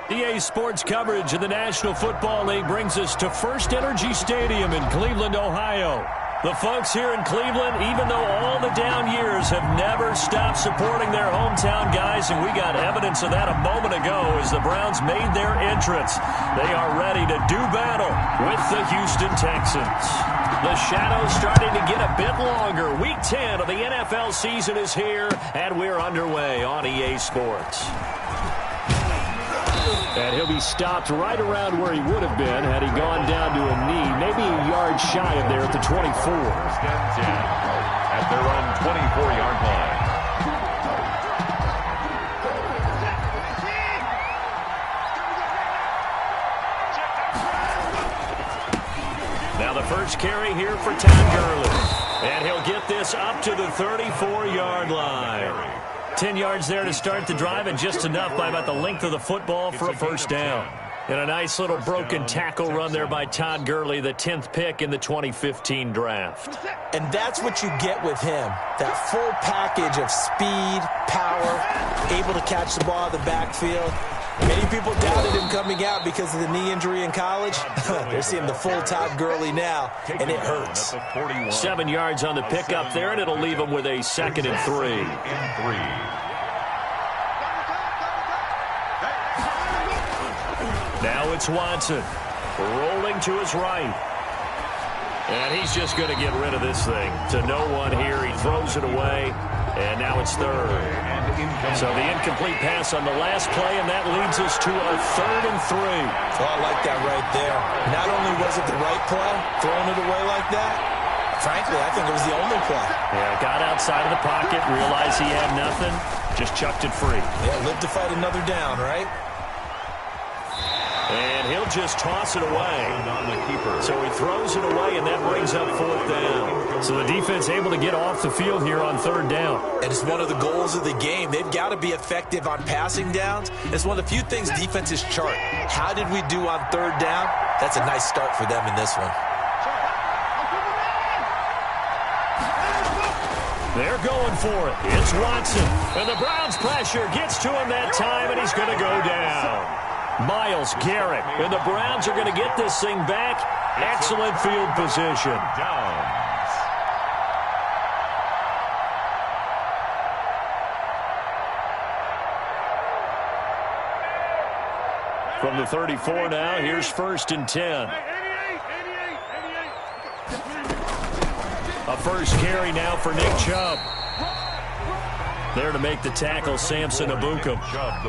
EA Sports coverage of the National Football League brings us to First Energy Stadium in Cleveland, Ohio. The folks here in Cleveland, even though all the down years, have never stopped supporting their hometown guys, and we got evidence of that a moment ago as the Browns made their entrance. They are ready to do battle with the Houston Texans. The shadow's starting to get a bit longer. Week 10 of the NFL season is here, and we're underway on EA Sports. And he'll be stopped right around where he would have been had he gone down to a knee, maybe a yard shy of there at the 24. First and 10 at their own 24-yard line. Now the first carry here for Todd Gurley. And he'll get this up to the 34-yard line. 10 yards there to start the drive, and just enough by about the length of the football for a first down. And a nice little broken tackle run there by Todd Gurley, the 10th pick in the 2015 draft. And that's what you get with him, that full package of speed, power, able to catch the ball in the backfield. Many people doubted him coming out because of the knee injury in college. They're seeing the full Todd Gurley now, and it hurts. 7 yards on the pickup there, and it'll leave him with a 2nd and 3. Now it's Watson, rolling to his right. And he's just going to get rid of this thing. To no one here, he throws it away, and now it's 3rd. So the incomplete pass on the last play, and that leads us to a 3rd and 3. Oh, I like that right there. Not only was it the right play, throwing it away like that, frankly, I think it was the only play. Yeah, got outside of the pocket, realized he had nothing, just chucked it free. Yeah, live to fight another down, right? And he'll just toss it away. So he throws it away, and that brings up 4th down. So the defense able to get off the field here on 3rd down. And it's one of the goals of the game. They've got to be effective on passing downs. It's one of the few things defenses chart. How did we do on 3rd down? That's a nice start for them in this one. They're going for it. It's Watson. And the Browns pressure gets to him that time, and he's going to go down. Myles Garrett, and the Browns are going to get this thing back. Excellent field position. From the 34 now, here's 1st and 10. A first carry now for Nick Chubb. There to make the tackle, Samson Ebukam.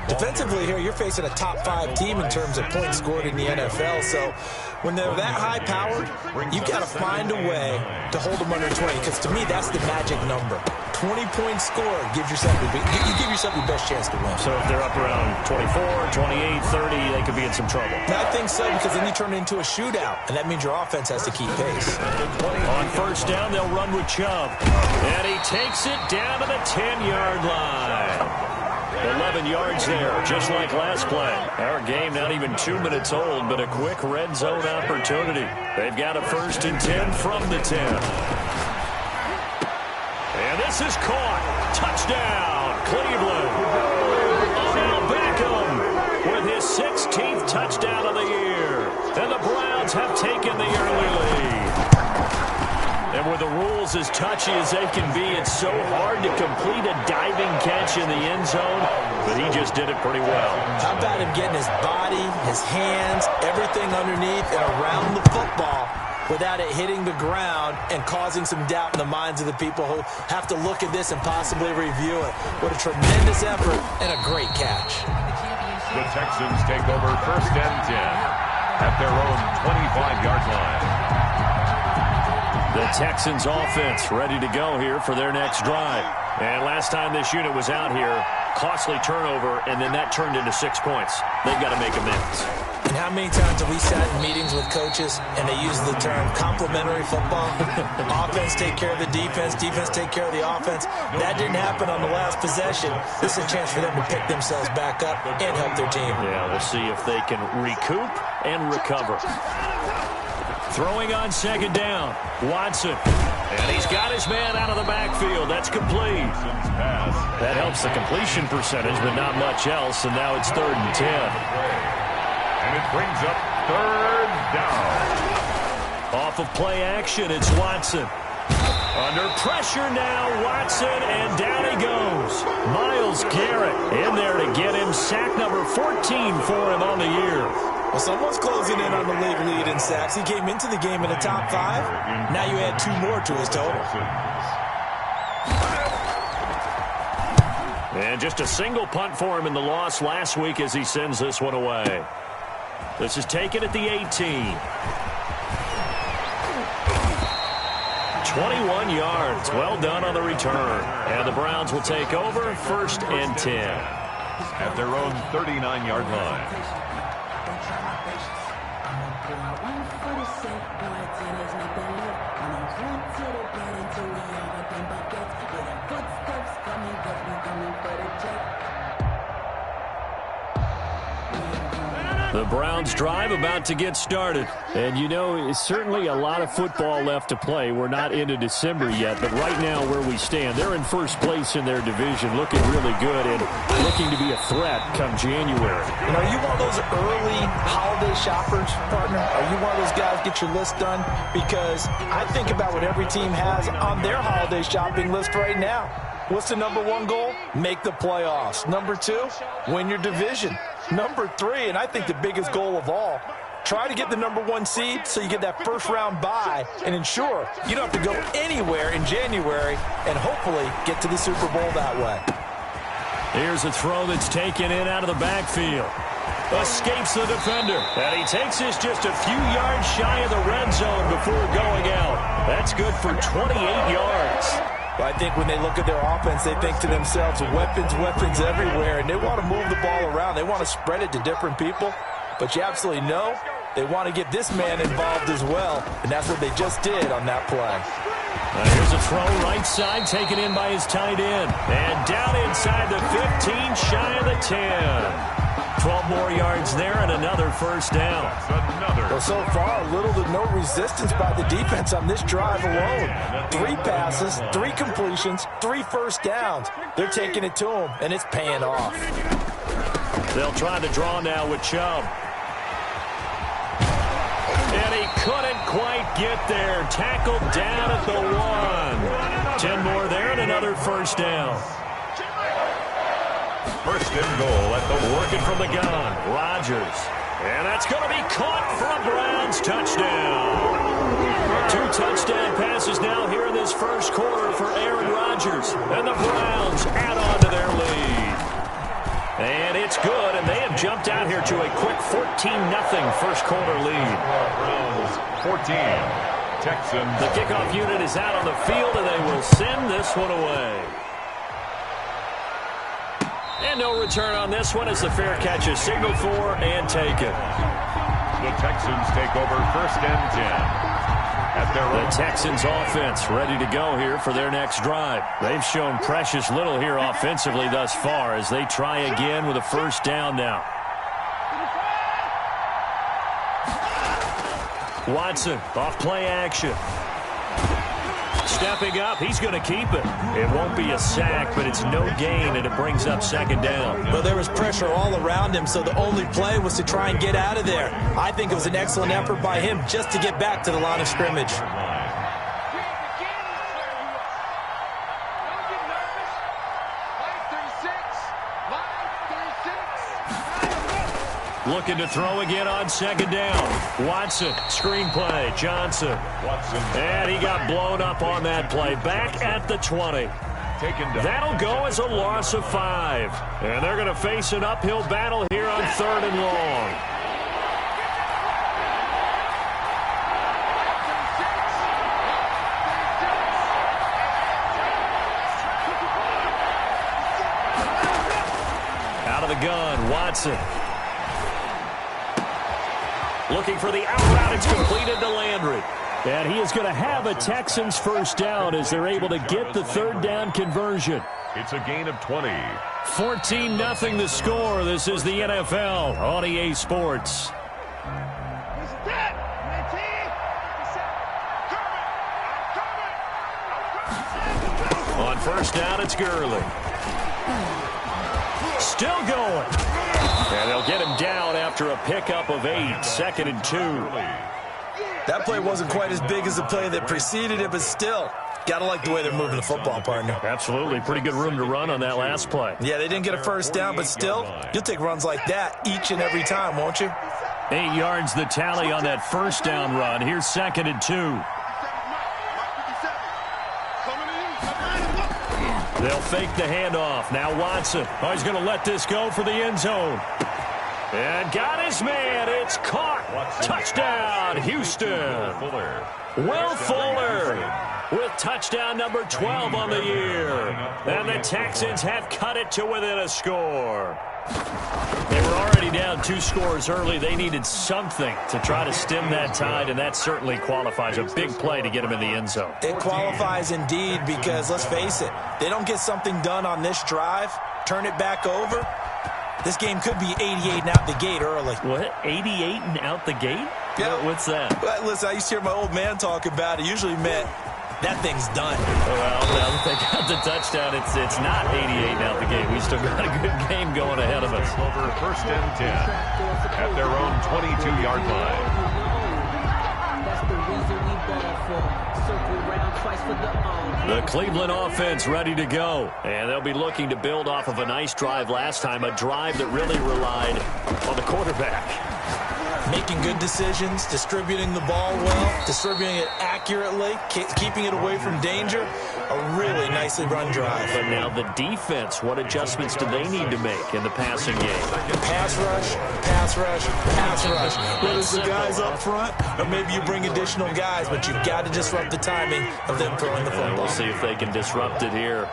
Defensively here, you're facing a top 5 team in terms of points scored in the NFL. So when they're that high-powered, you've got to find a way to hold them under 20. Because to me, that's the magic number. 20 points scored gives yourself you give yourself the best chance to win. So if they're up around 24, 28, 30, they could be in some trouble. I think so, because then you turn it into a shootout, and that means your offense has to keep pace. On 1st down, they'll run with Chubb. And he takes it down to the 10-yard line. 11 yards there, just like last play. Our game not even 2 minutes old, but a quick red zone opportunity. They've got a 1st and 10 from the 10. And this is caught. Touchdown, Cleveland. Odell Beckham with his 16th touchdown of the year. And the Browns have taken the early lead. And with the rules as touchy as they can be, it's so hard to complete a diving catch in the end zone, but he just did it pretty well. How about him getting his body, his hands, everything underneath and around the football without it hitting the ground and causing some doubt in the minds of the people who have to look at this and possibly review it. What a tremendous effort and a great catch. The Texans take over 1st and 10 at their own 25-yard line. The Texans offense ready to go here for their next drive. And last time this unit was out here, costly turnover, and then that turned into 6 points. They've got to make amends. And how many times have we sat in meetings with coaches and they use the term complementary football? Offense take care of the defense, defense take care of the offense. That didn't happen on the last possession. This is a chance for them to pick themselves back up and help their team. Yeah, we'll see if they can recoup and recover. Throwing on 2nd down, Watson. And he's got his man out of the backfield. That's complete. That helps the completion percentage, but not much else. And now it's 3rd and 10. And it brings up 3rd down. Off of play action, it's Watson. Under pressure now, Watson, and down he goes. Myles Garrett in there to get him sack number 14 for him on the year. Well, someone's closing in on the league lead in sacks. He came into the game in the top 5. Now you add 2 more to his total. And just a single punt for him in the loss last week as he sends this one away. This is taken at the 18. 21 yards. Well done on the return. And the Browns will take over 1st and 10. At their own 39-yard line. The Browns drive about to get started. And, you know, it's certainly a lot of football left to play. We're not into December yet, but right now where we stand, they're in first place in their division, looking really good and looking to be a threat come January. And are you one of those early holiday shoppers, partner? Are you one of those guys get your list done? Because I think about what every team has on their holiday shopping list right now. What's the number 1 goal? Make the playoffs. Number 2, win your division. Number 3, and I think the biggest goal of all, try to get the number 1 seed so you get that first-round bye and ensure you don't have to go anywhere in January and hopefully get to the Super Bowl that way. Here's a throw that's taken in out of the backfield. Escapes the defender. And he takes this just a few yards shy of the red zone before going out. That's good for 28 yards. But I think when they look at their offense, they think to themselves, weapons, weapons everywhere, and they want to move the ball around. They want to spread it to different people. But you absolutely know they want to get this man involved as well, and that's what they just did on that play. Here's a throw right side, taken in by his tight end. And down inside the 15, shy of the 10. 12 more yards there and another first down. Well, so far, little to no resistance by the defense on this drive alone. 3 passes, 3 completions, 3 first downs. They're taking it to him, and it's paying off. They'll try to draw now with Chubb. And he couldn't quite get there. Tackled down at the 1. 10 more there and another first down. First and goal at the working from the gun. Rodgers. And that's going to be caught for a Browns touchdown. 2 touchdown passes now here in this first quarter for Aaron Rodgers. And the Browns add on to their lead. And it's good, and they have jumped out here to a quick 14-0 first quarter lead. Browns 14. Texans. The kickoff unit is out on the field, and they will send this one away. And no return on this one as the fair catch is signaled for and taken. The Texans take over 1st and 10. The Texans offense ready to go here for their next drive. They've shown precious little here offensively thus far as they try again with a first down now. Watson off play action. Stepping up, he's going to keep it. It won't be a sack, but it's no gain, and it brings up 2nd down. Well, there was pressure all around him, so the only play was to try and get out of there. I think it was an excellent effort by him just to get back to the line of scrimmage. Looking to throw again on 2nd down. Watson, screen play, Johnson. And he got blown up on that play. Back at the 20. That'll go as a loss of 5. And they're going to face an uphill battle here on 3rd and long. Out of the gun, Watson. Looking for the out route. It's completed to Landry. And he is going to have a Texans first down as they're able to get the 3rd down conversion. It's a gain of 20. 14-0 the score. This is the NFL on EA Sports. on first down, it's Gurley. Still going. And they'll get him down after a pickup of 8, 2nd and 2. That play wasn't quite as big as the play that preceded it, but still, got to like the way they're moving the football, partner. Absolutely. Pretty good room to run on that last play. Yeah, they didn't get a first down, but still, you'll take runs like that each and every time, won't you? 8 yards the tally on that first down run. Here's 2nd and 2. They'll fake the handoff. Now Watson. Oh, he's going to let this go for the end zone. And got his man. It's caught. Touchdown, Houston. Will Fuller with touchdown number 12 on the year. And the Texans have cut it to within a score. They were already down 2 scores early. They needed something to try to stem that tide, and that certainly qualifies. A big play to get them in the end zone. It qualifies indeed because, let's face it, they don't get something done on this drive, turn it back over, this game could be 88 and out the gate early. What? 88 and out the gate? Yeah. What's that? Well, listen, I used to hear my old man talk about it. Usually meant that thing's done. Well, now that they got the touchdown, it's not 88 out the gate. We still got a good game going ahead of us. Over first and 10 at their own 22-yard line. That's the reason we ball for. Circle round twice for the The Cleveland offense ready to go. And they'll be looking to build off of a nice drive last time, a drive that really relied on the quarterback. Making good decisions, distributing the ball well, distributing it accurately, keeping it away from danger. A really nicely run drive. But now the defense, what adjustments do they need to make in the passing game? Pass rush, pass rush, pass rush. Whether it's the guys up front or maybe you bring additional guys, but you've got to disrupt the timing of them throwing the football. We'll see if they can disrupt it here.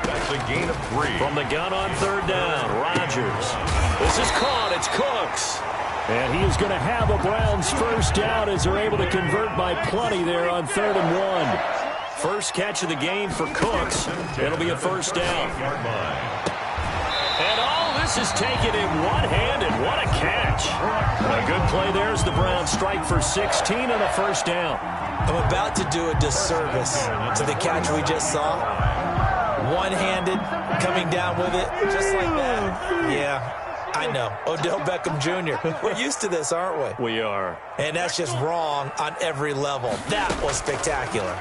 That's a gain of 3. From the gun on 3rd down, Rodgers. This is caught. It's Cooks. And he is going to have a Browns first down as they're able to convert by plenty there on 3rd and 1. First catch of the game for Cooks. It'll be a first down. And all this is taken in one-handed. What a catch. A good play there as the Browns strike for 16 on a first down. I'm about to do a disservice to the catch we just saw. One-handed, coming down with it, just like that. Yeah. I know. Odell Beckham Jr. We're used to this, aren't we? We are. And that's just wrong on every level. That was spectacular.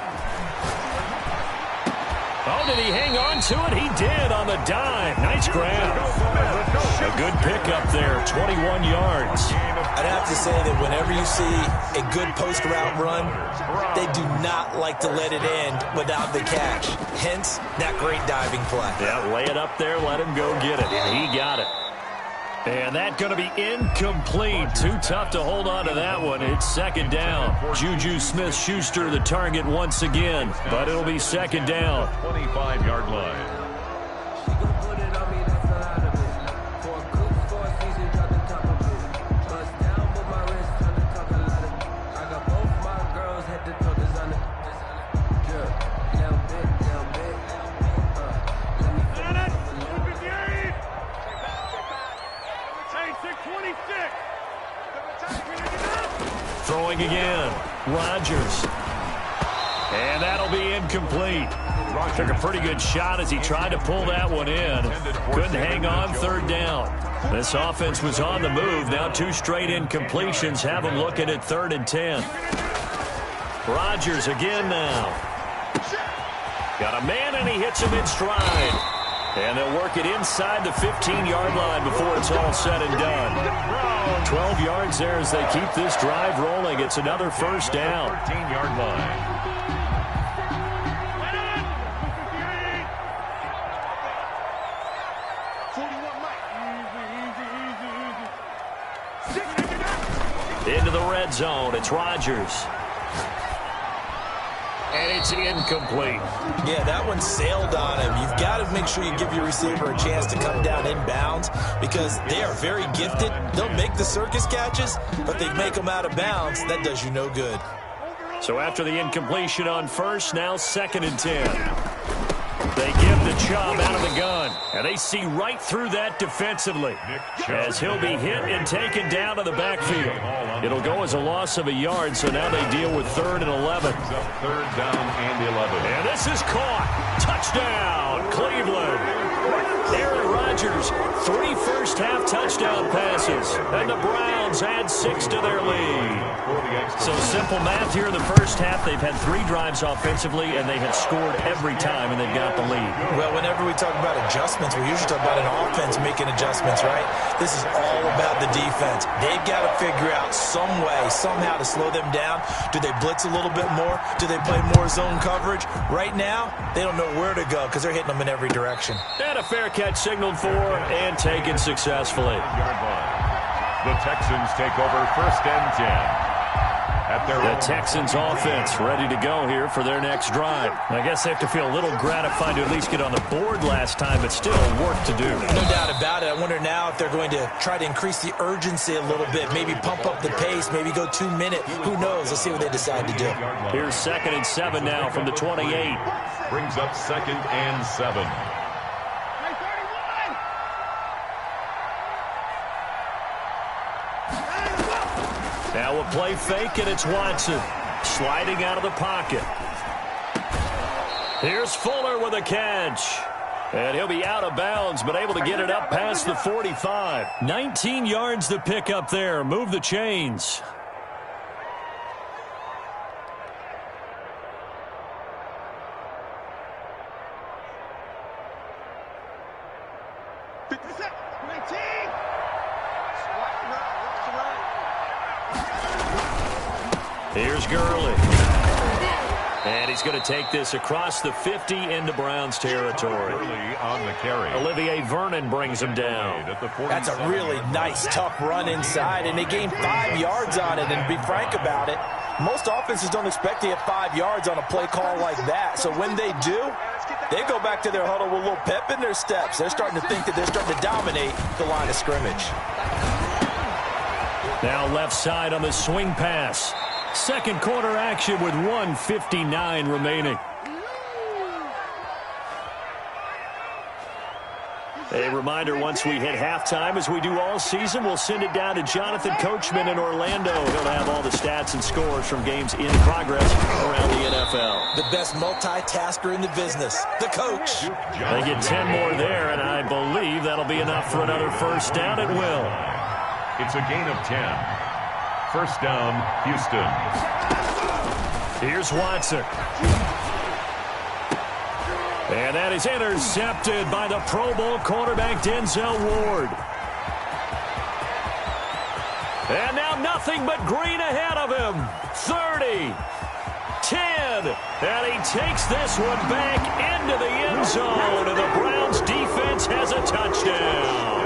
Oh, did he hang on to it? He did on the dive. Nice grab. A good pickup there, 21 yards. I'd have to say that whenever you see a good post route run, they do not like to let it end without the catch. Hence, that great diving play. Yeah, lay it up there, let him go get it. And he got it. And that's going to be incomplete. Too tough to hold on to that one. It's 2nd down. Juju Smith-Schuster the target once again. But it'll be 2nd down. 25-yard line. Throwing again. Rodgers. And that'll be incomplete. Took a pretty good shot as he tried to pull that one in. Couldn't hang on 3rd down. This offense was on the move. Now 2 straight incompletions have them looking at 3rd and 10. Rodgers again now. Got a man and he hits him in stride. And they'll work it inside the 15-yard line before it's all said and done. 12 yards there as they keep this drive rolling. It's another first down. 13-yard line. Into the red zone. It's Rodgers. And it's incomplete. Yeah, that one sailed on him. You've got to make sure you give your receiver a chance to come down inbounds because they are very gifted. They'll make the circus catches, but they make them out of bounds. That does you no good. So after the incompletion on first, now 2nd and 10. They give the Chubb out of the gun, and they see right through that defensively as he'll be hit and taken down to the backfield. It'll go as a loss of a yard, so now they deal with 3rd and 11. Third down and 11. And this is caught. Touchdown, Cleveland. Aaron Rodgers, 3 first-half touchdown passes, and the Browns add 6 to their lead. So simple math here in the first half. They've had 3 drives offensively, and they have scored every time, and they've got the lead. Well, whenever we talk about adjustments, we usually talk about an offense making adjustments, right? This is all about the defense. They've got to figure out some way, somehow to slow them down. Do they blitz a little bit more? Do they play more zone coverage? Right now, they don't know where to go because they're hitting them in every direction. And a fair catch signaled for and taken successfully. The Texans take over 1st and 10. The Texans offense ready to go here for their next drive. I guess they have to feel a little gratified to at least get on the board last time, but still work to do. No doubt about it. I wonder now if they're going to try to increase the urgency a little bit, maybe pump up the pace, maybe go 2-minute. Who knows? Let's see what they decide to do. Here's 2nd and 7 now from the 28. Brings up 2nd and 7. Now a play fake, and it's Watson sliding out of the pocket. Here's Fuller with a catch. And he'll be out of bounds, but able to get it up past the 45. 19 yards to pick up there. Move the chains. Here's Gurley. And he's going to take this across the 50 into Browns territory. Early on the carry. Olivier Vernon brings him down. That's a really nice, tough run inside, and they gained 5 yards on it. And to be frank about it, most offenses don't expect to get 5 yards on a play call like that. So when they do, they go back to their huddle with a little pep in their steps. They're starting to think that they're starting to dominate the line of scrimmage. Now left side on the swing pass. Second quarter action with 1:59 remaining. A reminder, once we hit halftime, as we do all season, we'll send it down to Jonathan Coachman in Orlando. He'll have all the stats and scores from games in progress around the NFL. The best multitasker in the business, the coach. They get 10 more there, and I believe that'll be enough for another first down. It will. It's a gain of 10. First down, Houston. Here's Watson. And that is intercepted by the Pro Bowl cornerback Denzel Ward. And now nothing but green ahead of him. 30, 10, and he takes this one back into the end zone, and the Browns defense has a touchdown.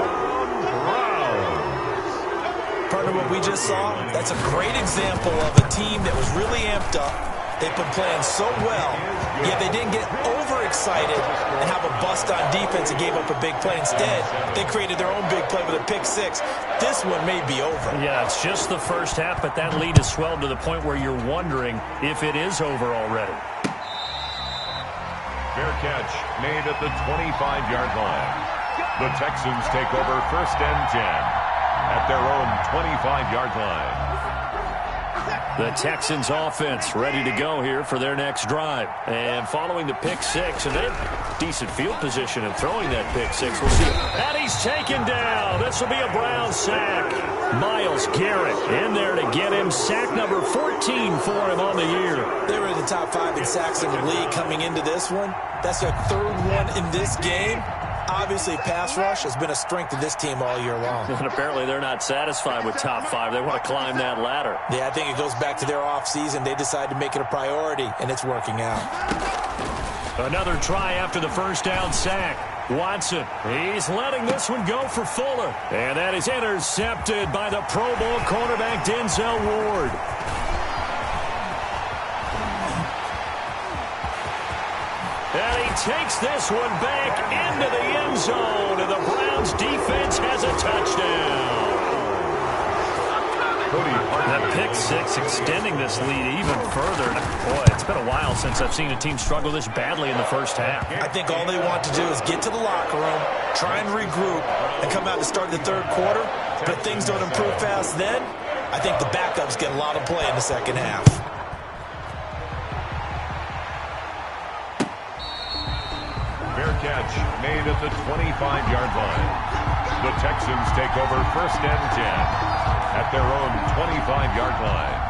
Partner, what we just saw, that's a great example of a team that was really amped up. They've been playing so well, yet they didn't get overexcited and have a bust on defense and gave up a big play. Instead, they created their own big play with a pick six. This one may be over. Yeah, it's just the first half, but that lead has swelled to the point where you're wondering if it is over already. Fair catch made at the 25-yard line. The Texans take over 1st and 10. At their own 25-yard line. The Texans offense ready to go here for their next drive. And following the pick six, and then decent field position and throwing that pick six. We'll see. And he's taken down. This will be a Brown sack. Myles Garrett in there to get him. Sack number 14 for him on the year. They were in the top 5 in sacks in the league coming into this one. That's their 3rd one in this game. Obviously, pass rush has been a strength of this team all year long. And apparently they're not satisfied with top 5. They want to climb that ladder. Yeah, I think it goes back to their offseason. They decided to make it a priority, and it's working out. Another try after the first down sack. Watson, he's letting this one go for Fuller. And that is intercepted by the Pro Bowl cornerback Denzel Ward. And he takes this one back into the end zone, and the Browns defense has a touchdown. That pick six extending this lead even further. Boy, it's been a while since I've seen a team struggle this badly in the first half. I think all they want to do is get to the locker room, try and regroup, and come out to start the third quarter. But if things don't improve fast then, I think the backups get a lot of play in the second half. Fair catch made at the 25-yard line. The Texans take over 1st and 10 at their own 25-yard line.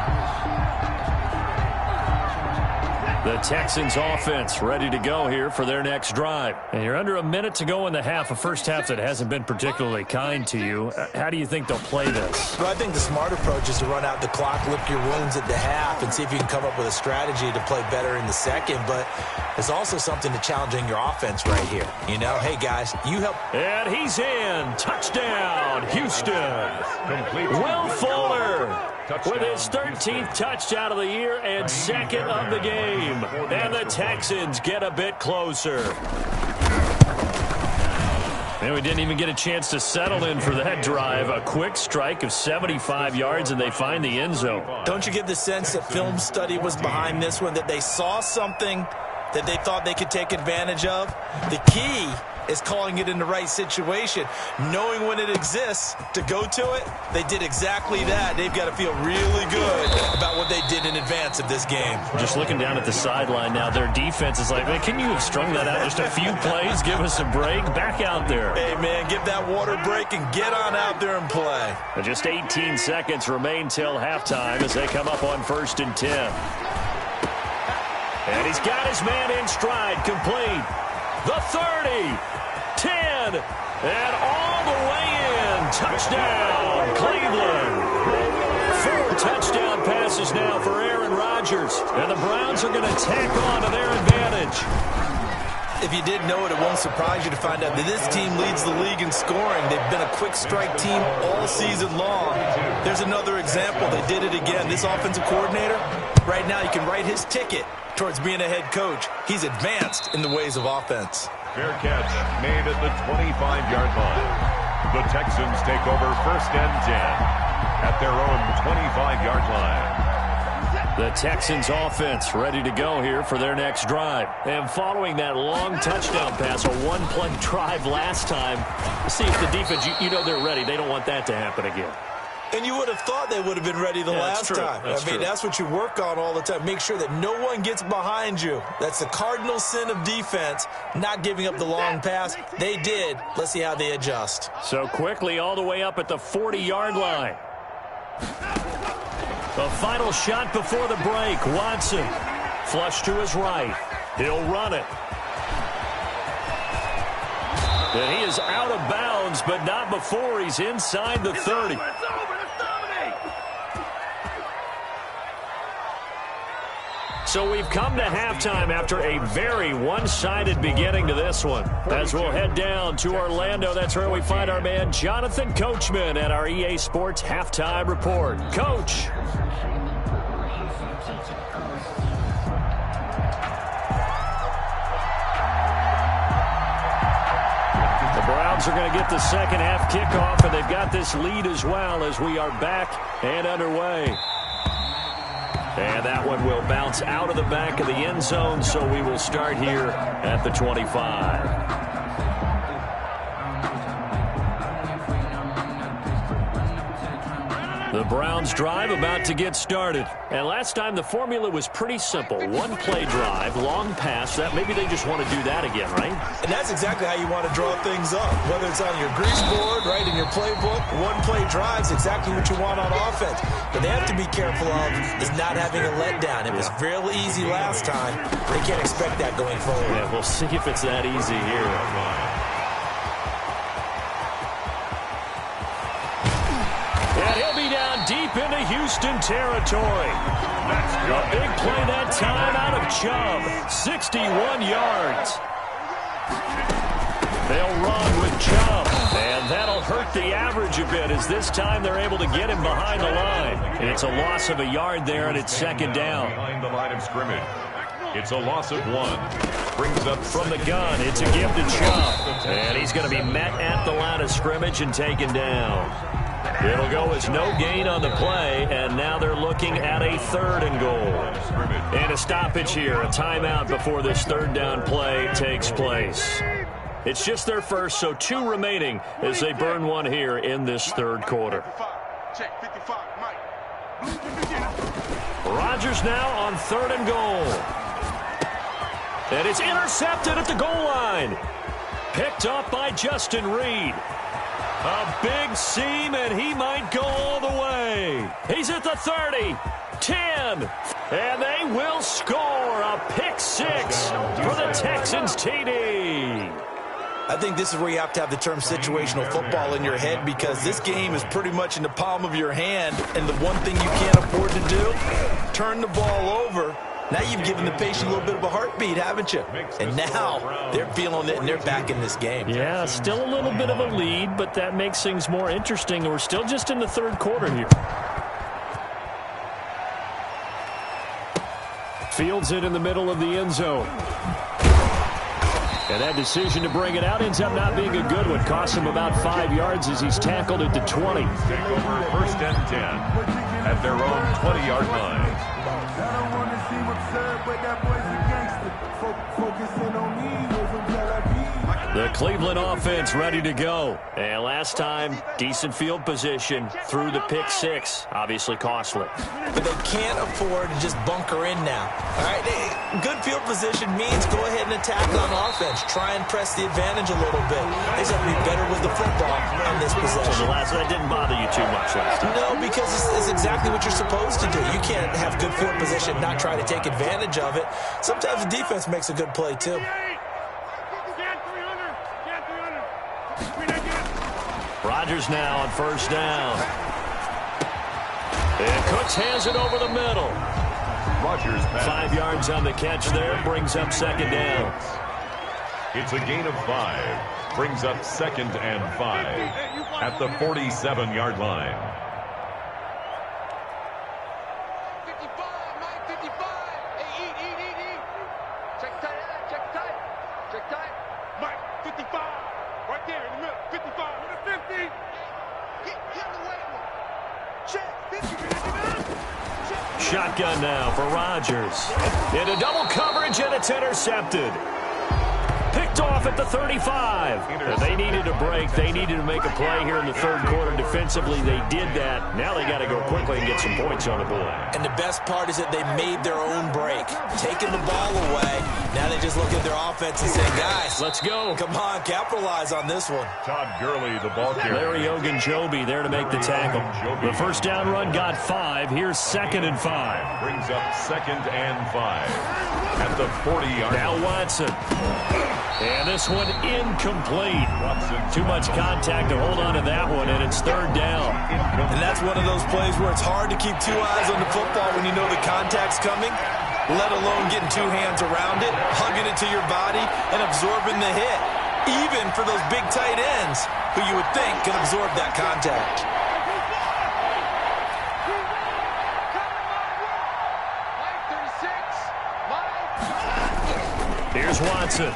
The Texans offense ready to go here for their next drive. And you're under a minute to go in the half, a first half that hasn't been particularly kind to you. How do you think they'll play this? Well, I think the smart approach is to run out the clock, lick your wounds at the half, and see if you can come up with a strategy to play better in the second. But there's also something to challenging your offense right here. You know, hey, guys, you help. And he's in. Touchdown, Houston. Complete. Will Fuller with his 13th touchdown of the year and second of the game. And the Texans get a bit closer. And we didn't even get a chance to settle in for that drive. A quick strike of 75 yards, and they find the end zone. Don't you get the sense that film study was behind this one, that they saw something that they thought they could take advantage of? The key is calling it in the right situation, knowing when it exists to go to it. They did exactly that. They've got to feel really good about what they did in advance of this game. Just looking down at the sideline now, their defense is like, man, can you have strung that out just a few plays? Give us a break. Back out there. Hey, man, give that water break and get on out there and play. Just 18 seconds remain till halftime as they come up on 1st and 10. And he's got his man in stride, complete. The 30, 10, and all the way in. Touchdown, Cleveland. 4 touchdown passes now for Aaron Rodgers. And the Browns are going to tack on to their advantage. If you didn't know it, it won't surprise you to find out that this team leads the league in scoring. They've been a quick strike team all season long. There's another example. They did it again. This offensive coordinator, right now you can write his ticket towards being a head coach. He's advanced in the ways of offense. Fair catch made at the 25-yard line. The Texans take over 1st and 10 at their own 25-yard line. The Texans offense ready to go here for their next drive. And following that long touchdown pass, a one-play drive last time, see if the defense, you know they're ready. They don't want that to happen again. And you would have thought they would have been ready the last time. That's what you work on all the time. Make sure that no one gets behind you. That's the cardinal sin of defense, not giving up the long pass. They did. Let's see how they adjust. So quickly all the way up at the 40-yard line. The final shot before the break. Watson, flush to his right. He'll run it. And he is out of bounds, but not before he's inside the 30. So we've come to halftime after a very one-sided beginning to this one. As we'll head down to Orlando, that's where we find our man Jonathan Coachman at our EA Sports Halftime Report. Coach. The Browns are going to get the second half kickoff, and they've got this lead as well as we are back and underway. And that one will bounce out of the back of the end zone, so we will start here at the 25. The Browns drive about to get started. And last time the formula was pretty simple. One play drive, long pass. That maybe they just want to do that again, right? And that's exactly how you want to draw things up. Whether it's on your grease board, right, in your playbook, one play drive is exactly what you want on offense. But they have to be careful of is not having a letdown. It was real easy last time. They can't expect that going forward. Yeah, we'll see if it's that easy here. Deep into Houston territory. A big play that time out of Chubb. 61 yards. They'll run with Chubb. And that'll hurt the average a bit as this time they're able to get him behind the line. And it's a loss of a yard there, and it's second down. Behind the line of scrimmage. It's a loss of 1. Brings up from the gun. It's a give to Chubb. And he's going to be met at the line of scrimmage and taken down. It'll go as no gain on the play, and now they're looking at a 3rd and goal. And a stoppage here, a timeout before this 3rd down play takes place. It's just their first, so 2 remaining as they burn one here in this 3rd quarter. Rodgers now on 3rd and goal. And it's intercepted at the goal line. Picked up by Justin Reed. A big seam, and he might go all the way. He's at the 30, 10, and they will score a pick 6 for the Texans TD. I think this is where you have to have the term situational football in your head, because this game is pretty much in the palm of your hand, and the one thing you can't afford to do, turn the ball over. Now you've given the patient a little bit of a heartbeat, haven't you? And now they're feeling it, and they're back in this game. Yeah, still a little bit of a lead, but that makes things more interesting. We're still just in the 3rd quarter here. Fields it in the middle of the end zone. And that decision to bring it out ends up not being a good one. Costs him about 5 yards as he's tackled at the 20. Take over 1st and 10 at their own 20-yard line. The Cleveland offense ready to go. And last time, decent field position through the pick 6. Obviously costly. But they can't afford to just bunker in now. All right, good field position means go ahead and attack on offense. Try and press the advantage a little bit. They just have to be better with the football on this possession. So that didn't bother you too much last time. No, because it's exactly what you're supposed to do. You can't have good field position and not try to take advantage of it. Sometimes the defense makes a good play, too. Rodgers now on 1st down. And Cooks hands it over the middle. Rodgers pass. 5 yards on the catch there. Brings up 2nd down. It's a gain of 5. Brings up 2nd and 5 at the 47-yard line. 55, Mike, 55. Hey, eat. Check tight. Mike, 55. Right there in the middle. 55 with a 50. Get the way. Check. 50. Shotgun now for Rodgers. Into double coverage, and it's intercepted. Picked off at the 35. And they needed a break. They needed to make a play here in the 3rd quarter. Defensively, they did that. Now they got to go quickly and get some points on the board. And the best part is that they made their own break. Taking the ball away. Now they just look at their offense and say, guys, let's go. Come on, capitalize on this one. Todd Gurley, the ball carrier. Larry Ogunjobi there to make the tackle. The 1st down run got 5. Here's 2nd and 5. Brings up 2nd and 5 at the 40-yard line. Now Watson. And this one incomplete. Too much contact to hold on to that one, and it's 3rd down. And that's one of those plays where it's hard to keep 2 eyes on the football when you know the contact's coming, let alone getting 2 hands around it, hugging it to your body, and absorbing the hit, even for those big tight ends who you would think can absorb that contact. Here's Watson.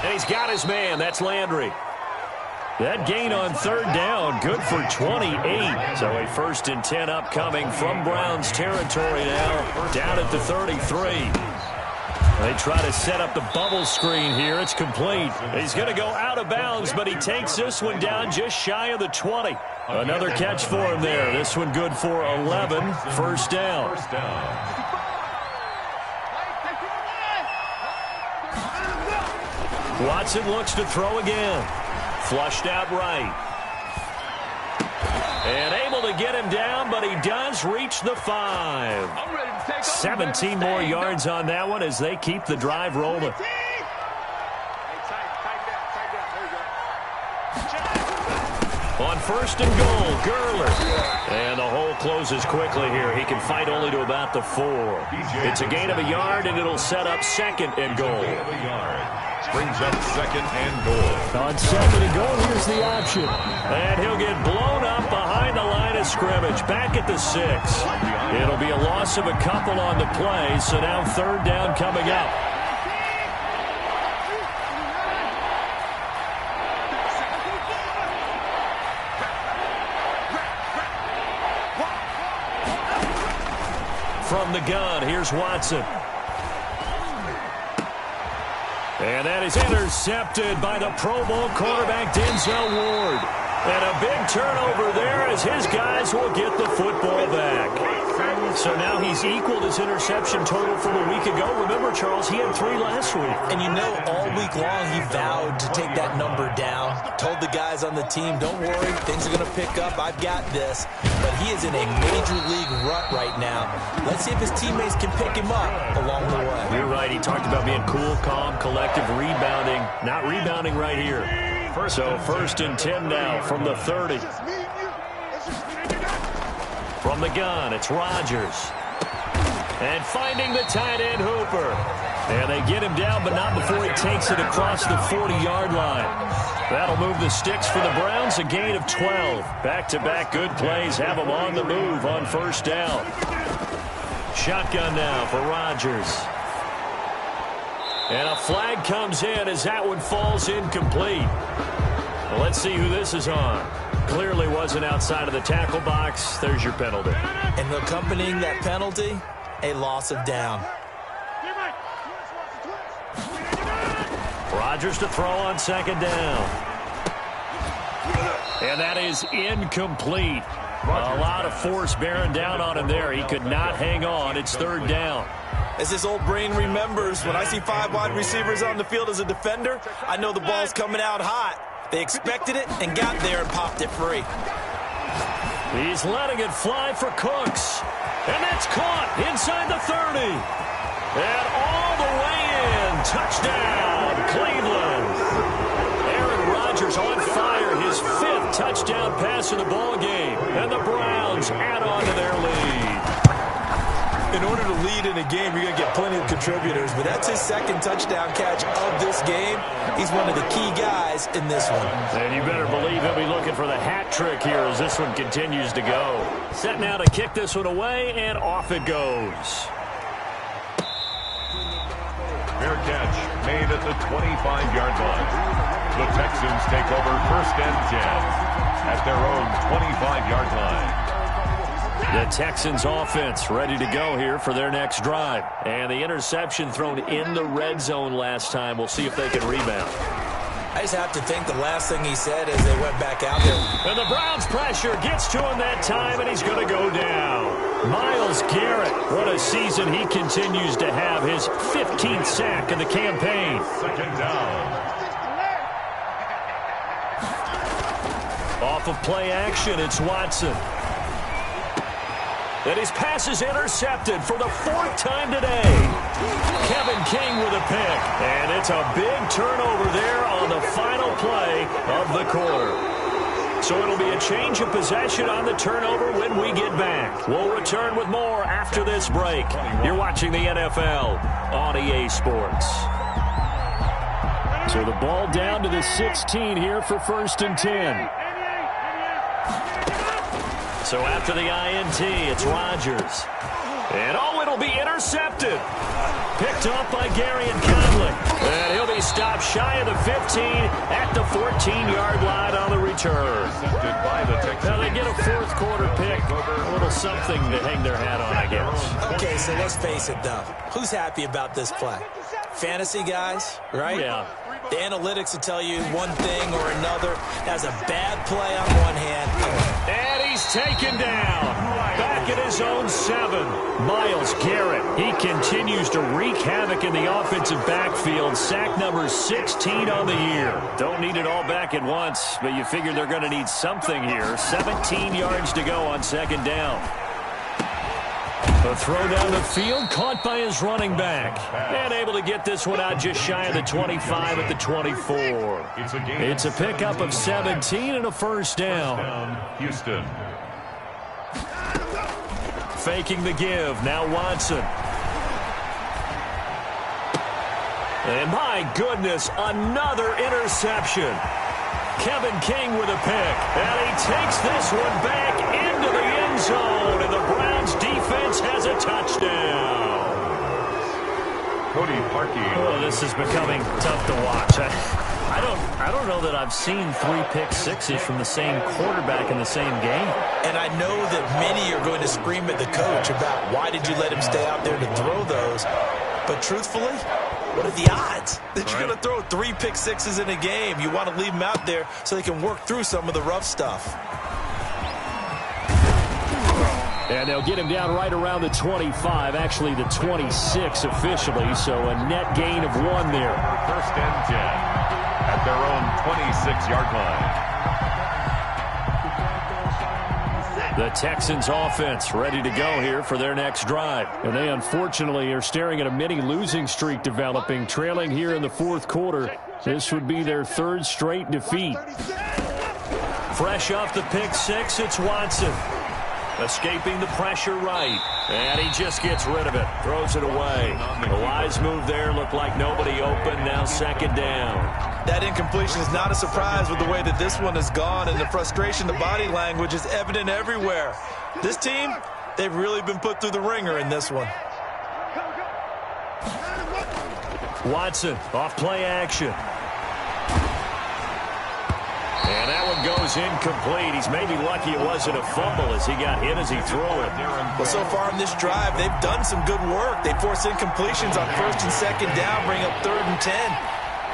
And he's got his man. That's Landry. That gain on 3rd down, good for 28. So a 1st and 10 upcoming from Browns territory now, down at the 33. They try to set up the bubble screen here. It's complete. He's going to go out of bounds, but he takes this one down just shy of the 20. Another catch for him there. This one good for 11. 1st down. Watson looks to throw again. Flushed out right. And able to get him down, but he does reach the 5. 17 more yards on that one as they keep the drive rolling. On 1st and goal, Gurley. And the hole closes quickly here. He can fight only to about the 4. It's a gain of a yard, and it'll set up 2nd and goal. Brings up 2nd and goal. On 2nd and goal, here's the option. And he'll get blown up behind the line of scrimmage. Back at the 6. It'll be a loss of a couple on the play, so now 3rd down coming up. from the gun. Here's Watson. And that is intercepted by the Pro Bowl quarterback Denzel Ward. And a big turnover there as his guys will get the football back. So now he's equaled his interception total from a week ago. Remember, Charles, he had 3 last week. And you know, all week long he vowed to take that number down. Told the guys on the team, don't worry, things are going to pick up. I've got this. But he is in a major league rut right now. Let's see if his teammates can pick him up along the way. You're right. He talked about being cool, calm, collective, rebounding. Not rebounding right here. So first and 10 now from the 30. From the gun, it's Rodgers. And finding the tight end, Hooper. And they get him down, but not before he takes it across the 40-yard line. That'll move the sticks for the Browns, a gain of 12. Back-to-back good plays have them on the move on first down. Shotgun now for Rodgers. And a flag comes in as that one falls incomplete. Well, let's see who this is on. Clearly wasn't outside of the tackle box. There's your penalty. And accompanying that penalty, a loss of down. Rodgers to throw on second down. And that is incomplete. A lot of force bearing down on him there. He could not hang on. It's third down. As his old brain remembers, when I see 5 wide receivers on the field as a defender, I know the ball's coming out hot. They expected it and got there and popped it free. He's letting it fly for Cooks. And that's caught inside the 30. And all the way in. Touchdown, Cleveland. Aaron Rodgers on fire. His 5th touchdown pass of the ball game. And the Browns add on to their lead. In order to lead in a game, you're going to get plenty of contributors, but that's his 2nd touchdown catch of this game. He's one of the key guys in this one. And you better believe he'll be looking for the hat trick here as this one continues to go. Set now to kick this one away, and off it goes. Fair catch made at the 25-yard line. The Texans take over first and 10 at their own 25-yard line. The Texans offense ready to go here for their next drive. And the interception thrown in the red zone last time. We'll see if they can rebound. I just have to think the last thing he said as they went back out there. And the Browns pressure gets to him that time, and he's going to go down. Myles Garrett, what a season he continues to have. His 15th sack of the campaign. Second down. Off of play action, it's Watson. And his pass is intercepted for the 4th time today. Kevin King with a pick. And it's a big turnover there on the final play of the quarter. So it'll be a change of possession on the turnover when we get back. We'll return with more after this break. You're watching the NFL on EA Sports. So the ball down to the 16 here for first and 10. So after the INT, it's Rodgers. And it'll be intercepted. Picked off by Garyon Conley. And he'll be stopped shy of the 15 at the 14-yard line on the return. Now they get a 4th quarter pick. A little something to hang their hat on, I guess. Okay, so let's face it, though. Who's happy about this play? Fantasy guys, right? Yeah. The analytics will tell you one thing or another. Has a bad play on one hand. And he's taken down. Back at his own 7. Myles Garrett. He continues to wreak havoc in the offensive backfield. Sack number 16 on the year. Don't need it all back at once, but you figure they're going to need something here. 17 yards to go on second down. The throw down the field, caught by his running back. And able to get this one out just shy of the 25 at the 24. It's a pickup of 17 and a first down. Houston. Faking the give, now Watson. And my goodness, another interception. Kevin King with a pick. And he takes this one back into the end zone. And the Browns defense has a touchdown. Cody Parkey. Oh, this is becoming tough to watch. I don't know that I've seen 3 pick sixes from the same quarterback in the same game. And I know that many are going to scream at the coach about why did you let him stay out there to throw those. But truthfully, what are the odds that you're going to throw 3 pick sixes in a game? You want to leave them out there so they can work through some of the rough stuff. And they'll get him down right around the 25, actually the 26 officially, so a net gain of 1 there. First and 10 at their own 26-yard line. The Texans offense ready to go here for their next drive. And they unfortunately are staring at a mini losing streak developing, trailing here in the 4th quarter. This would be their 3rd straight defeat. Fresh off the pick 6, it's Watson. Escaping the pressure right. And he just gets rid of it. Throws it away. The wise move there. Looked like nobody open. Now 2nd down. That incompletion is not a surprise with the way that this one has gone. And the frustration, the body language is evident everywhere. This team, they've really been put through the ringer in this one. Watson off play action. And that one goes incomplete. He's maybe lucky it wasn't a fumble as he got hit as he threw it. Well, so far in this drive, they've done some good work. They force incompletions on 1st and 2nd down, bring up 3rd and 10.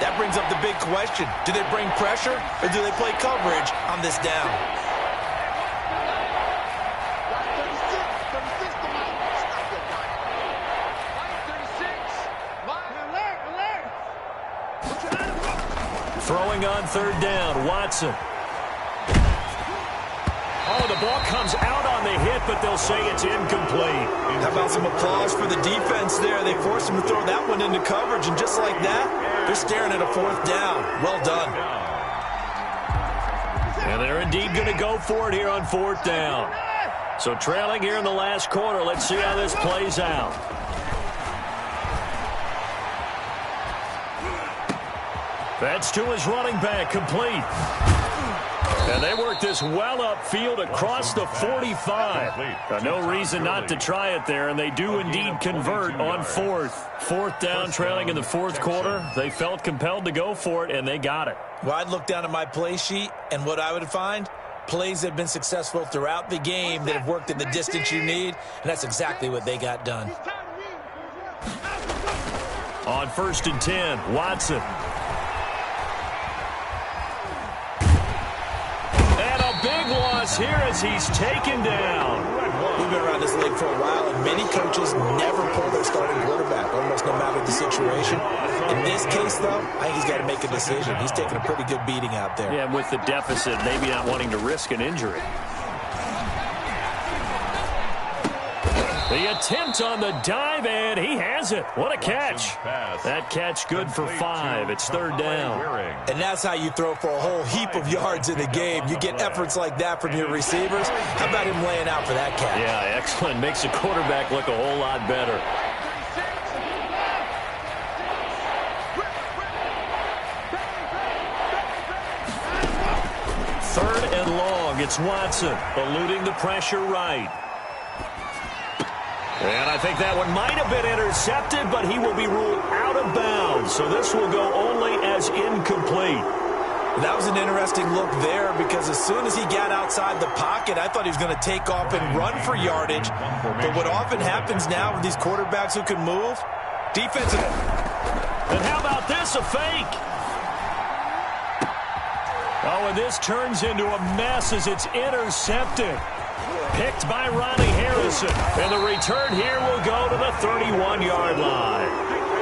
That brings up the big question. Do they bring pressure or do they play coverage on this down? Throwing on 3rd down, Watson. Oh, the ball comes out on the hit, but they'll say it's incomplete. How about some applause for the defense there? They forced him to throw that one into coverage, and just like that, they're staring at a 4th down. Well done. And they're indeed going to go for it here on 4th down. So trailing here in the last quarter, let's see how this plays out. That's to his running back, complete. And they work this well upfield across the 45. No reason not to try it there, and they do indeed convert on 4th. 4th down, trailing in the 4th quarter. They felt compelled to go for it, and they got it. Well, I'd look down at my play sheet, and what I would find, plays that have been successful throughout the game that have worked in the distance you need, and that's exactly what they got done. On 1st and 10, Watson. Big loss here as he's taken down. We've been around this league for a while, and many coaches never pull their starting quarterback, almost no matter the situation. In this case, though, I think he's got to make a decision. He's taking a pretty good beating out there. Yeah, with the deficit, maybe not wanting to risk an injury. The attempt on the dive, and he has it. What a catch. That catch good for 5. It's 3rd down. And that's how you throw for a whole heap of yards in the game. You get efforts like that from your receivers. How about him laying out for that catch? Yeah, excellent. Makes the quarterback look a whole lot better. Third and long. It's Watson eluding the pressure right. And I think that one might have been intercepted, but he will be ruled out of bounds. So this will go only as incomplete. That was an interesting look there because as soon as he got outside the pocket, I thought he was going to take off and run for yardage. But what often happens now with these quarterbacks who can move, defensive. And how about this, a fake? Oh, and this turns into a mess as it's intercepted. Picked by Ronnie Harrison. And the return here will go to the 31-yard line.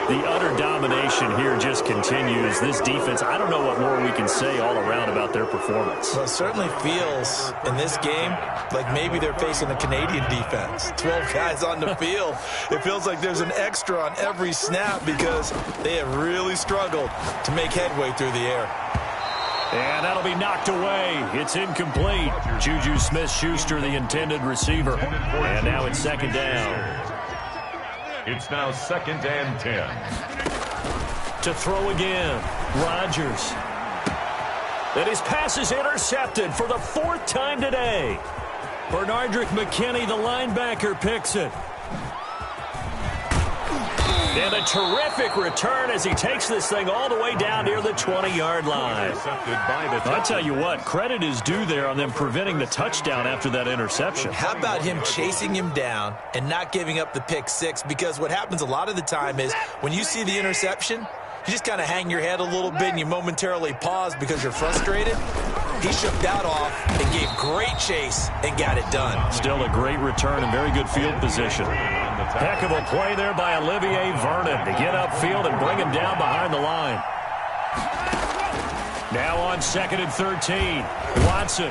The utter domination here just continues. This defense, I don't know what more we can say all around about their performance. Well, it certainly feels in this game like maybe they're facing a Canadian defense. 12 guys on the field. It feels like there's an extra on every snap because they have really struggled to make headway through the air. And that'll be knocked away. It's incomplete. Juju Smith-Schuster, the intended receiver. And now it's 2nd down. It's now 2nd and 10. To throw again, Rodgers. And his pass is intercepted for the 4th time today. Bernardrick McKinney, the linebacker, picks it. And a terrific return as he takes this thing all the way down near the 20-yard line. I'll tell you what, credit is due there on them preventing the touchdown after that interception. How about him chasing him down and not giving up the pick six? Because what happens a lot of the time is when you see the interception, you just kind of hang your head a little bit and you momentarily pause because you're frustrated. He shook that off and gave great chase and got it done. Still a great return and very good field position. Heck of a play there by Olivier Vernon to get upfield and bring him down behind the line. Now on 2nd and 13. Watson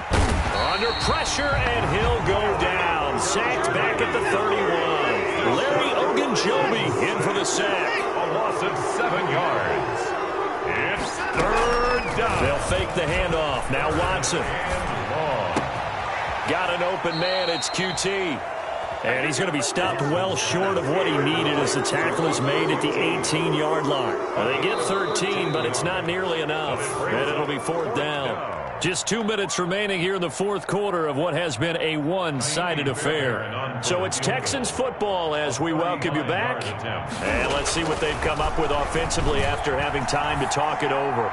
under pressure, and he'll go down. Sacked back at the 31. Larry Ogunjobi in for the sack. A loss of 7 yards. It's 3rd down. They'll fake the handoff. Now Watson. Got an open man. It's QT. And he's going to be stopped well short of what he needed as the tackle is made at the 18-yard line. Well, they get 13, but it's not nearly enough. And it'll be 4th down. Just 2 minutes remaining here in the 4th quarter of what has been a one-sided affair. So it's Texans football as we welcome you back. And let's see what they've come up with offensively after having time to talk it over.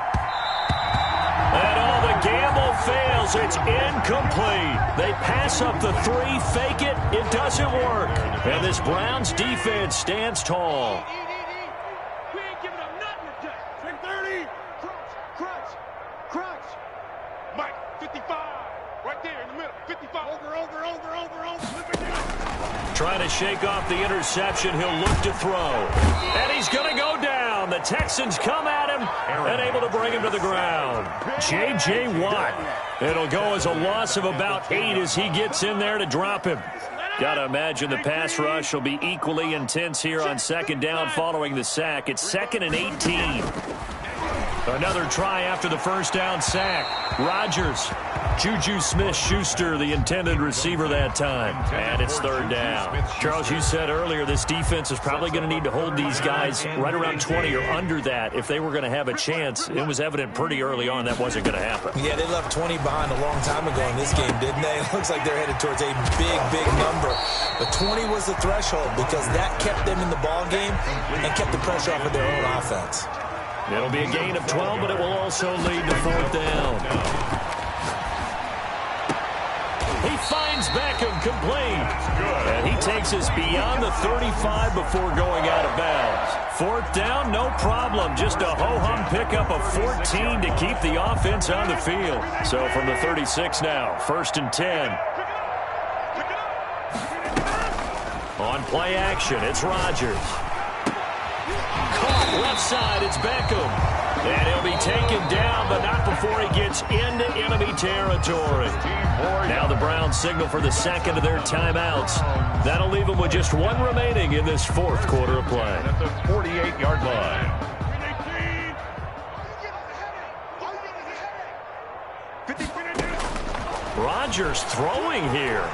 And the gamble fails. It's incomplete. They pass up the 3, fake it. It doesn't work. And this Browns defense stands tall. We ain't giving up nothing today. 30. Crunch. Mike, 55. Right there in the middle. 55. Over. Trying to shake off the interception. He'll look to throw. And he's going to go down. The Texans come at him and able to bring him to the ground. J.J. Watt. It'll go as a loss of about 8 as he gets in there to drop him. Got to imagine the pass rush will be equally intense here on 2nd down following the sack. It's 2nd and 18. Another try after the 1st down sack. Rodgers. Juju Smith-Schuster, the intended receiver that time. And it's 3rd down. Charles, you said earlier this defense is probably going to need to hold these guys right around 20 or under that if they were going to have a chance. It was evident pretty early on that wasn't going to happen. Yeah, they left 20 behind a long time ago in this game, didn't they? It looks like they're headed towards a big number. But 20 was the threshold because that kept them in the ball game and kept the pressure off of their own offense. It'll be a gain of 12, but it will also lead to 4th down. He finds Beckham complete. And he takes us beyond the 35 before going out of bounds. 4th down, no problem. Just a ho-hum pickup of 14 to keep the offense on the field. So from the 36 now, 1st and 10. On play action, it's Rodgers. Caught left side, it's Beckham. And he'll be taken down, but not before he gets into enemy territory. Now the Browns signal for the 2nd of their timeouts. That'll leave them with just 1 remaining in this 4th quarter of play. At the 48-yard line. Rodgers throwing here.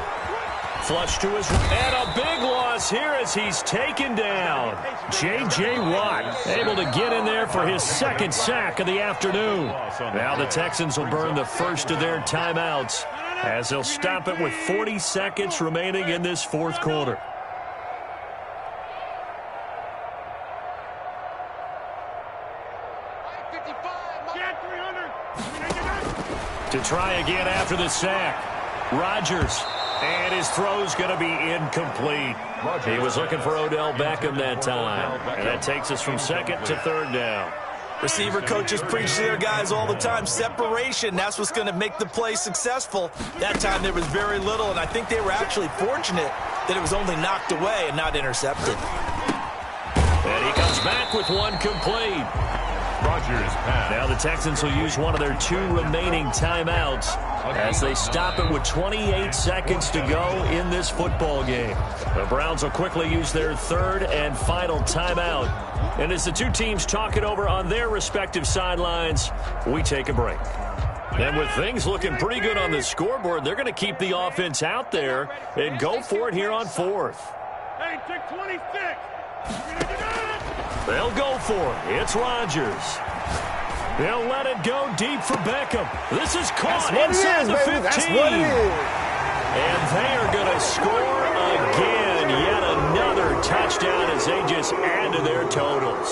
Flush to his and a big loss here as he's taken down. J.J. Watt able to get in there for his 2nd sack of the afternoon. Now the Texans will burn the 1st of their timeouts as they'll stop it with 40 seconds remaining in this 4th quarter. To try again after the sack. Rodgers. And his throw's going to be incomplete. He was looking for Odell Beckham that time. And that takes us from 2nd to 3rd down. Receiver coaches preach to their guys all the time. Separation, that's what's going to make the play successful. That time there was very little, and I think they were actually fortunate that it was only knocked away and not intercepted. And he comes back with 1 complete. Rodgers pass. Now the Texans will use one of their 2 remaining timeouts as they stop it with 28 seconds to go in this football game. The Browns will quickly use their 3rd and final timeout. And as the 2 teams talk it over on their respective sidelines, we take a break. And with things looking pretty good on the scoreboard, they're going to keep the offense out there and go for it here on 4th. Hey, take 26. They'll go for it. It's Rodgers. They'll let it go deep for Beckham. This is caught inside the 15. That's what it is. And they are going to score again. Yet another touchdown as as they just add to their totals.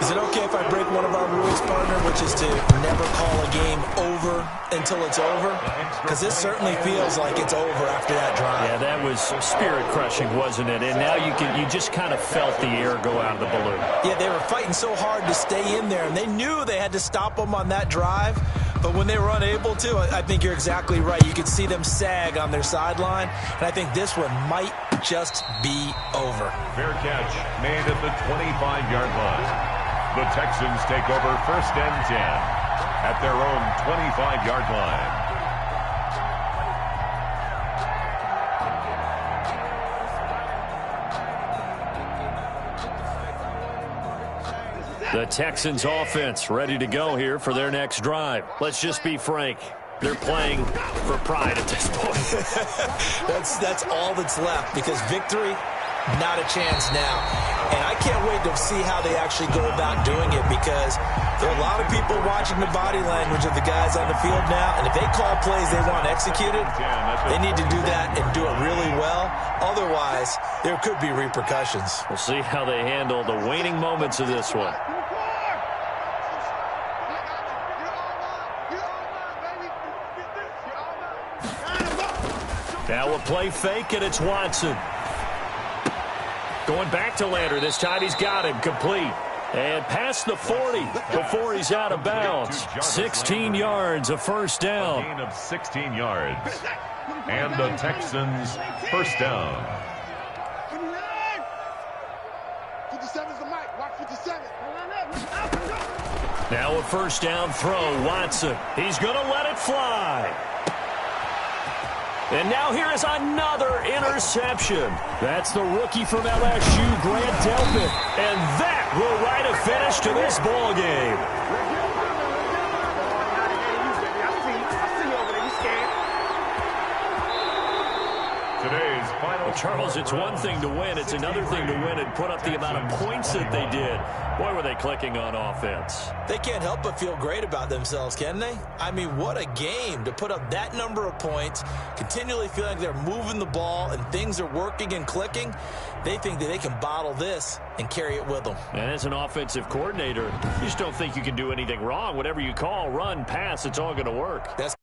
Is it okay if I break one of our rules, partner, which is to never call a game over until it's over? Because this certainly feels like it's over after that drive. Yeah, that was spirit-crushing, wasn't it? And now you just kind of felt the air go out of the balloon. Yeah, they were fighting so hard to stay in there, and they knew they had to stop them on that drive. But when they were unable to, I think you're exactly right. You could see them sag on their sideline, and I think this one might just be over. Fair catch made at the 25-yard line. The Texans take over 1st and 10 at their own 25-yard line. The Texans offense ready to go here for their next drive. Let's just be frank. They're playing for pride at this point. That's all that's left, because victory, not a chance now. And I can't wait to see how they actually go about doing it, because there are a lot of people watching the body language of the guys on the field now, and if they call plays they want executed, they need to do that and do it really well. Otherwise, there could be repercussions. We'll see how they handle the waning moments of this one. Now a play fake, and it's Watson. Going back to Lander. This time he's got him complete. And past the 40 before he's out of bounds. 16 yards, a first down. A gain of 16 yards. And the Texans first down. 57's the mic. Watch 57. Now a first down throw. Watson. He's going to let it fly. And now here is another interception. That's the rookie from LSU, Grant Delpit. And that will write a finish to this ball game. Today's final. Well, Charles, it's one thing to win. It's another thing to win and put up the amount of points that they did. Boy, were they clicking on offense. They can't help but feel great about themselves, can they? I mean, what a game to put up that number of points, continually feeling like they're moving the ball and things are working and clicking. They think that they can bottle this and carry it with them. And as an offensive coordinator, you just don't think you can do anything wrong. Whatever you call, run, pass, it's all going to work. That's